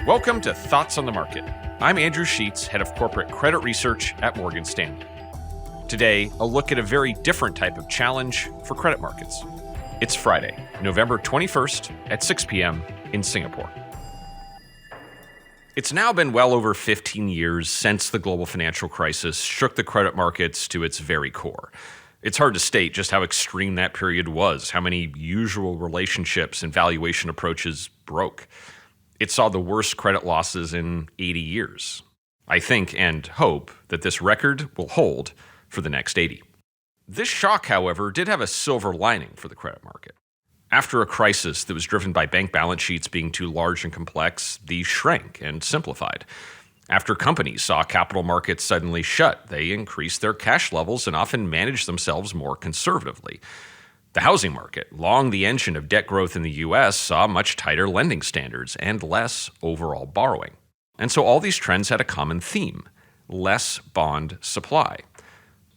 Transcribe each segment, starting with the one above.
Welcome to Thoughts on the Market. I'm Andrew Sheets, Head of Corporate Credit Research at Morgan Stanley. Today, a look at a very different type of challenge for credit markets. It's Friday, November 21st at 6 p.m. in Singapore. It's now been well over 15 years since the global financial crisis shook the credit markets to its very core. It's hard to state just how extreme that period was, how many usual relationships and valuation approaches broke. It saw the worst credit losses in 80 years. I think and hope that this record will hold for the next 80. This shock, however, did have a silver lining for the credit market. After a crisis that was driven by bank balance sheets being too large and complex, these shrank and simplified. After companies saw capital markets suddenly shut, they increased their cash levels and often managed themselves more conservatively. The housing market, long the engine of debt growth in the U.S., saw much tighter lending standards and less overall borrowing. And so all these trends had a common theme: less bond supply.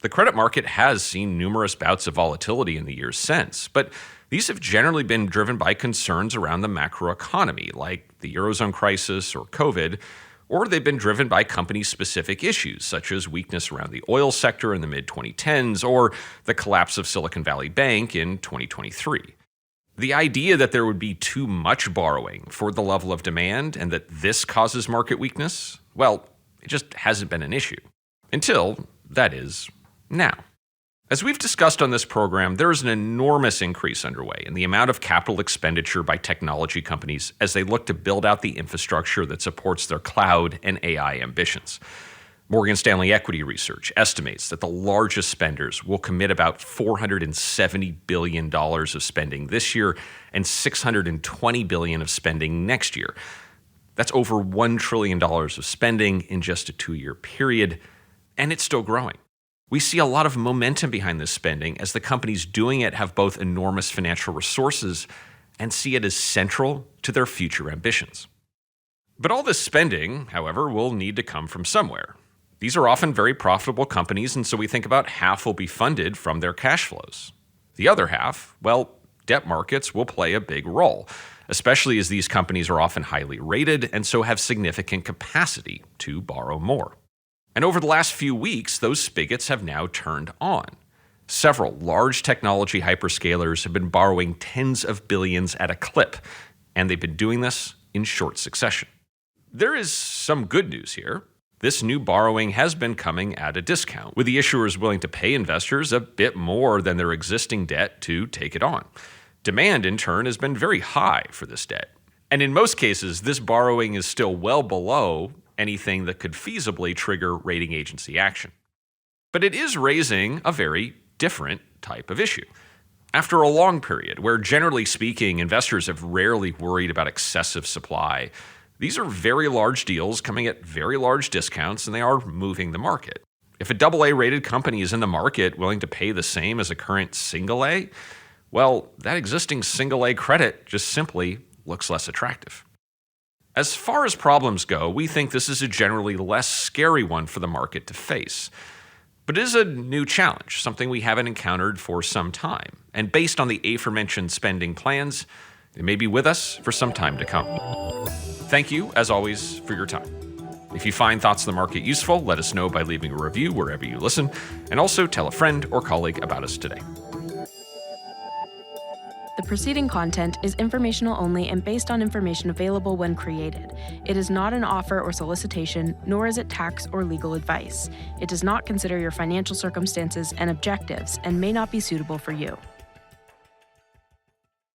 The credit market has seen numerous bouts of volatility in the years since, but these have generally been driven by concerns around the macroeconomy, like the Eurozone crisis or COVID, or they've been driven by company-specific issues, such as weakness around the oil sector in the mid-2010s or the collapse of Silicon Valley Bank in 2023. The idea that there would be too much borrowing for the level of demand and that this causes market weakness, well, it just hasn't been an issue. Until, that is, now. As we've discussed on this program, there is an enormous increase underway in the amount of capital expenditure by technology companies as they look to build out the infrastructure that supports their cloud and AI ambitions. Morgan Stanley Equity Research estimates that the largest spenders will commit about $470 billion of spending this year and $620 billion of spending next year. That's over $1 trillion of spending in just a 2-year period, and it's still growing. We see a lot of momentum behind this spending as the companies doing it have both enormous financial resources and see it as central to their future ambitions. But all this spending, however, will need to come from somewhere. These are often very profitable companies, and so we think about half will be funded from their cash flows. The other half, well, debt markets will play a big role, especially as these companies are often highly rated and so have significant capacity to borrow more. And over the last few weeks, those spigots have now turned on. Several large technology hyperscalers have been borrowing tens of billions at a clip, and they've been doing this in short succession. There is some good news here. This new borrowing has been coming at a discount, with the issuers willing to pay investors a bit more than their existing debt to take it on. Demand, in turn, has been very high for this debt. And in most cases, this borrowing is still well below anything that could feasibly trigger rating agency action. But it is raising a very different type of issue. After a long period where, generally speaking, investors have rarely worried about excessive supply, these are very large deals coming at very large discounts, and they are moving the market. If a AA-rated company is in the market willing to pay the same as a current single A, well, that existing single A credit just simply looks less attractive. As far as problems go, we think this is a generally less scary one for the market to face. But it is a new challenge, something we haven't encountered for some time. And based on the aforementioned spending plans, it may be with us for some time to come. Thank you, as always, for your time. If you find Thoughts on the Market useful, let us know by leaving a review wherever you listen, and also tell a friend or colleague about us today. The preceding content is informational only and based on information available when created. It is not an offer or solicitation, nor is it tax or legal advice. It does not consider your financial circumstances and objectives and may not be suitable for you.